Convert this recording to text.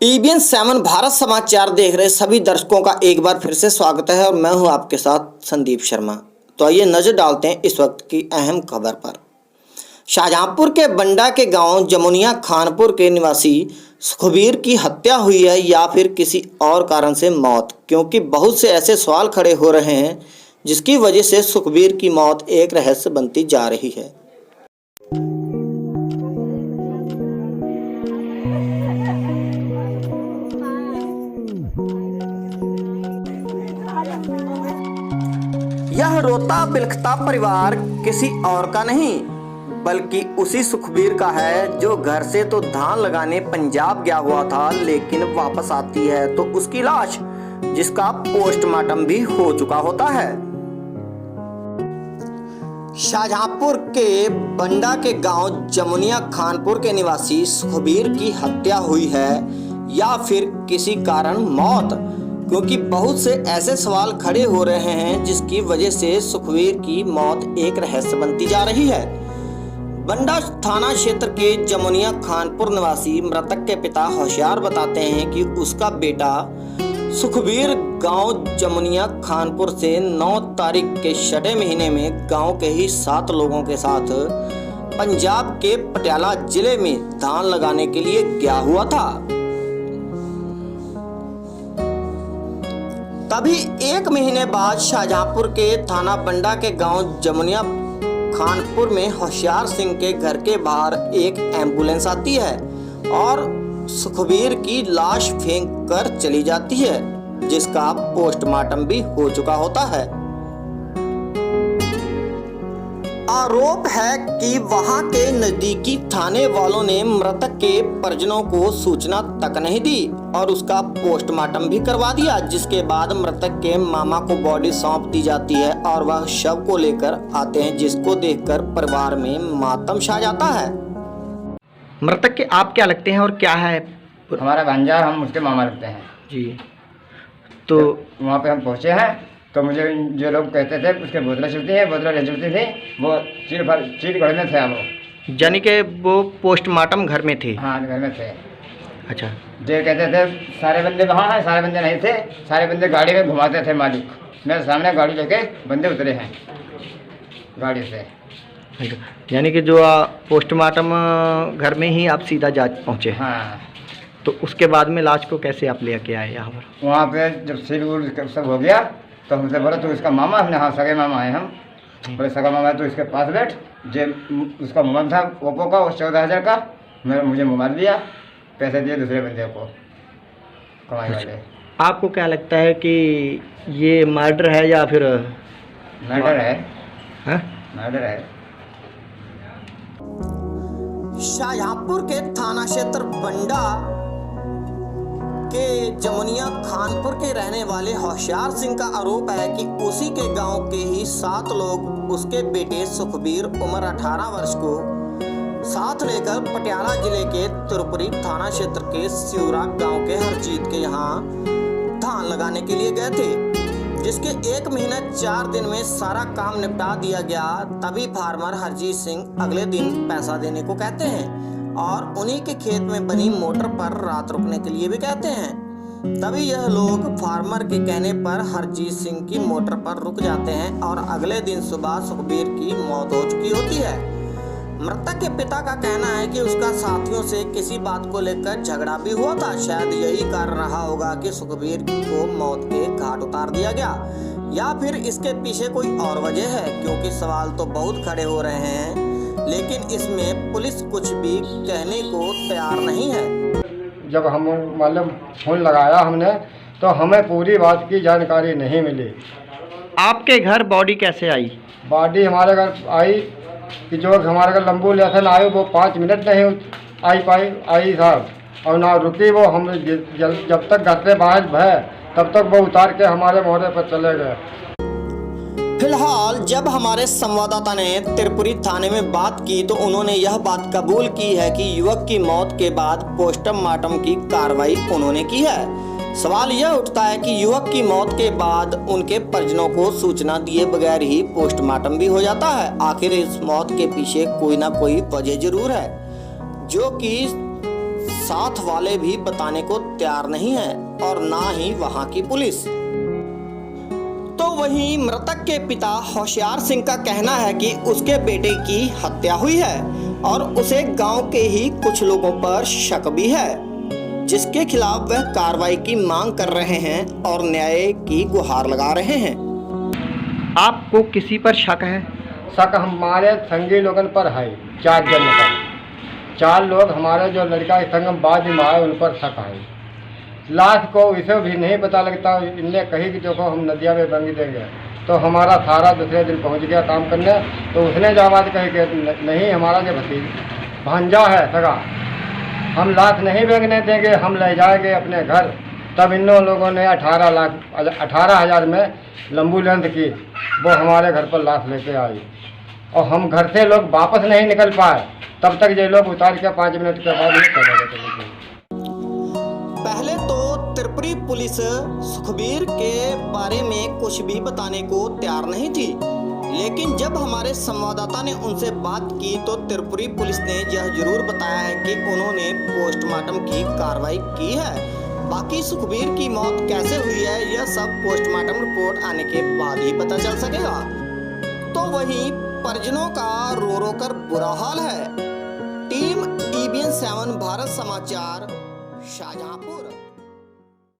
TVN 7 Bharat समाचार देख रहे सभी दर्शकों का एक बार फिर से स्वागत है और मैं हूं आपके साथ संदीप शर्मा। तो आइए नजर डालते हैं इस वक्त की अहम खबर पर। शाहजहांपुर के बंडा के गांव जमुनिया खानपुर के निवासी सुखबीर की हत्या हुई है या फिर किसी और कारण से मौत, क्योंकि बहुत से ऐसे सवाल खड़े हो रहे हैं जिसकी वजह से सुखबीर की मौत एक रहस्य बनती जा रही है। यह रोता बिलखता परिवार किसी और का नहीं बल्कि उसी सुखबीर का है जो घर से तो धान लगाने पंजाब गया हुआ था, लेकिन वापस आती है तो उसकी लाश जिसका पोस्टमार्टम भी हो चुका होता है। शाहजहांपुर के बंडा के गांव जमुनिया खानपुर के निवासी सुखबीर की हत्या हुई है या फिर किसी कारण मौत, क्योंकि बहुत से ऐसे सवाल खड़े हो रहे हैं जिसकी वजह से सुखबीर की मौत एक रहस्य बनती जा रही है। बंडा थाना क्षेत्र के जमुनिया खानपुर निवासी मृतक के पिता होशियार बताते हैं कि उसका बेटा सुखबीर गांव जमुनिया खानपुर से 9 तारीख के छठे महीने में गांव के ही 7 लोगों के साथ पंजाब के पटियाला जिले में धान लगाने के लिए गया हुआ था। तभी 1 महीने बाद शाहजहांपुर के थाना बंडा के गांव जमुनिया खानपुर में होशियार सिंह के घर के बाहर एक एम्बुलेंस आती है और सुखबीर की लाश फेंक कर चली जाती है, जिसका पोस्टमार्टम भी हो चुका होता है। आरोप है कि वहां के नजदीकी थाने वालों ने मृतक के परिजनों को सूचना तक नहीं दी और उसका पोस्टमार्टम भी करवा दिया, जिसके बाद मृतक के मामा को बॉडी सौंप दी जाती है और वह शव को लेकर आते हैं, जिसको देखकर परिवार में मातम छा जाता है। मृतक के आप क्या लगते हैं और क्या है? हमारा भांजा, हम उसके मामा लगते हैं जी। तो वहाँ पे हम पहुँचे हैं तो मुझे जो लोग कहते थे उसके बोतलें चलती है, बोतलें नहीं चलती थी, वो चीर घर में थे। वो यानी कि वो पोस्टमार्टम घर में थे? हाँ, घर में थे। अच्छा। जो कहते थे सारे बंदे कहाँ हैं, सारे बंदे नहीं थे, सारे बंदे गाड़ी में घुमाते थे मालिक। मेरे सामने गाड़ी लेके बंदे उतरे हैं गाड़ी से। यानी कि जो पोस्टमार्टम घर में ही आप सीधा जा पहुँचे? हाँ। तो उसके बाद में लाश को कैसे आप लेके आए यहाँ पर? वहाँ पे जब सिर सब हो गया तो हमसे बोला तो इसका मामा, हमने हाँ सगे मामा है हम। बोले सगा मामा है तो इसके पास बैठ। जे उसका मोबाइल था ओप्पो का, वो 14,000 का। मुझे मोबाइल दिया, पैसे दिए दूसरे बंदे को कमाई वाले। आपको क्या लगता है कि ये मर्डर है या फिर? मर्डर है। हाँ? मर्डर है। शाहजहांपुर के थाना क्षेत्र बंडा के जमुनिया खानपुर के रहने वाले होशियार सिंह का आरोप है कि उसी के गांव के ही 7 लोग उसके बेटे सुखबीर उम्र 18 वर्ष को साथ लेकर पटियाला जिले के त्रिपुरी थाना क्षेत्र के सिवरा गांव के हरजीत के यहाँ धान लगाने के लिए गए थे, जिसके 1 महीना 4 दिन में सारा काम निपटा दिया गया। तभी फार्मर हरजीत सिंह अगले दिन पैसा देने को कहते हैं और उन्हीं के खेत में बनी मोटर पर रात रुकने के लिए भी कहते हैं। तभी यह लोग फार्मर के कहने पर हरजीत सिंह की मोटर पर रुक जाते हैं और अगले दिन सुबह सुखबीर की मौत हो चुकी होती है। मृतक के पिता का कहना है कि उसका साथियों से किसी बात को लेकर झगड़ा भी हुआ था। शायद यही कारण रहा होगा कि सुखबीर को मौत के घाट उतार दिया गया, या फिर इसके पीछे कोई और वजह है, क्योंकि सवाल तो बहुत खड़े हो रहे हैं लेकिन इसमें पुलिस कुछ भी कहने को तैयार नहीं है। जब हम मतलब फोन लगाया हमने तो हमें पूरी बात की जानकारी नहीं मिली। आपके घर बॉडी कैसे आई? बॉडी हमारे घर आई कि जो हमारे घर लंबू लेसन आई वो 5 मिनट नहीं आई साहब, और ना रुकी वो। हम जब तक घर से बाहर भय तब तक वो उतार के हमारे मोहरे पर चले गए। फिलहाल जब हमारे संवाददाता ने त्रिपुरी थाने में बात की तो उन्होंने यह बात कबूल की है कि युवक की मौत के बाद पोस्टमार्टम की कार्रवाई उन्होंने की है। सवाल यह उठता है कि युवक की मौत के बाद उनके परिजनों को सूचना दिए बगैर ही पोस्टमार्टम भी हो जाता है। आखिर इस मौत के पीछे कोई ना कोई वजह जरूर है, जो कि साथ वाले भी बताने को तैयार नहीं है और ना ही वहां की पुलिस। तो वहीं मृतक के पिता होशियार सिंह का कहना है कि उसके बेटे की हत्या हुई है और उसे गांव के ही कुछ लोगों पर शक भी है, जिसके खिलाफ वह कार्रवाई की मांग कर रहे हैं और न्याय की गुहार लगा रहे हैं। आपको किसी पर शक है? शक हमारे संगी लोगन पर है, 4 जन पर। 4 लोग हमारे जो लड़का संगम बाद में आए उन पर शक है। लाश को इसे भी नहीं पता लगता, इनने कही कि देखो हम नदिया में बंगी देंगे, तो हमारा सारा दूसरे दिन पहुंच गया काम करने। तो उसने जो आवाज़ कही कि नहीं, हमारा जो भांजा है सगा, हम लाश नहीं बेचने देंगे, हम ले जाएंगे अपने घर। तब इन लोगों ने 18,000 में एम्बुलेंस की, वो हमारे घर पर लाश लेके आई और हम घर से लोग वापस नहीं निकल पाए। तब तक ये लोग उतार के 5 मिनट के बाद ही चले गए। पहले तो त्रिपुरी पुलिस सुखबीर के बारे में कुछ भी बताने को तैयार नहीं थी, लेकिन जब हमारे संवाददाता ने उनसे बात की तो त्रिपुरी पुलिस ने यह जरूर बताया है कि उन्होंने पोस्टमार्टम की कार्रवाई की है। बाकी सुखबीर की मौत कैसे हुई है यह सब पोस्टमार्टम रिपोर्ट आने के बाद ही पता चल सकेगा। तो वहीं परिजनों का रो रो कर बुरा हाल है। टीम TVN 7 भारत समाचार, शाहजहांपुर।